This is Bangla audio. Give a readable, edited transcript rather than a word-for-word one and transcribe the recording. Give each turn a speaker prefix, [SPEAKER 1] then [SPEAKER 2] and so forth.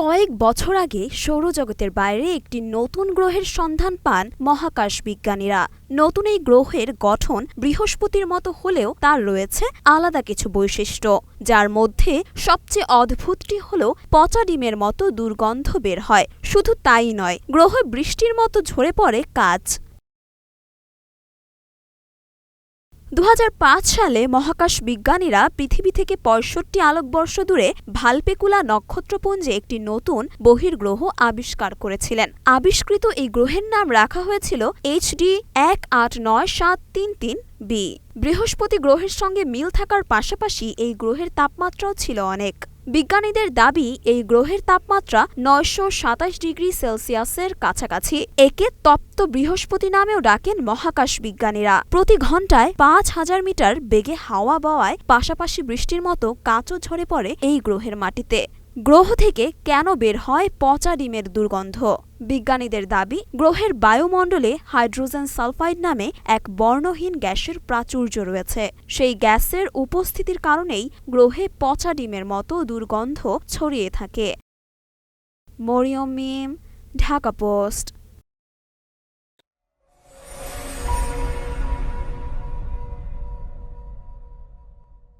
[SPEAKER 1] কয়েক বছর আগে সৌরজগতের বাইরে একটি নতুন গ্রহের সন্ধান পান মহাকাশ বিজ্ঞানীরা। নতুন এই গ্রহের গঠন বৃহস্পতির মতো হলেও তার রয়েছে আলাদা কিছু বৈশিষ্ট্য, যার মধ্যে সবচেয়ে অদ্ভুতটি হল পচা ডিমের মতো দুর্গন্ধ বের হয়। শুধু তাই নয়, গ্রহে বৃষ্টির মতো ঝরে পড়ে কাচ। ২০০৫ সালে মহাকাশ বিজ্ঞানীরা পৃথিবী থেকে ৬৫ আলোকবর্ষ দূরে ভালপেকুলা নক্ষত্রপুঞ্জে একটি নতুন বহির্গ্রহ আবিষ্কার করেছিলেন। আবিষ্কৃত এই গ্রহের নাম রাখা হয়েছিল HD 189733b। বৃহস্পতি গ্রহের সঙ্গে মিল থাকার পাশাপাশি এই গ্রহের তাপমাত্রাও ছিল অনেক। বিজ্ঞানীদের দাবি, এই গ্রহের তাপমাত্রা ৯২৭ ডিগ্রি সেলসিয়াসের কাছাকাছি। একে তপ্ত বৃহস্পতি নামেও ডাকেন মহাকাশ বিজ্ঞানীরা। প্রতি ঘন্টায় ৫,০০০ মিটার বেগে হাওয়া বওয়ায় পাশাপাশি বৃষ্টির মতো কাচও ঝরে পড়ে এই গ্রহের মাটিতে। গ্রহ থেকে কেন বের হয় পচা ডিমের দুর্গন্ধ? বিজ্ঞানীদের দাবি, গ্রহের বায়ুমণ্ডলে হাইড্রোজেন সালফাইড নামে এক বর্ণহীন গ্যাসের প্রাচুর্য রয়েছে। সেই গ্যাসের উপস্থিতির কারণেই গ্রহে পচা ডিমের মতো দুর্গন্ধ ছড়িয়ে থাকে। মরিয়ম মিম, ঢাকা পোস্ট।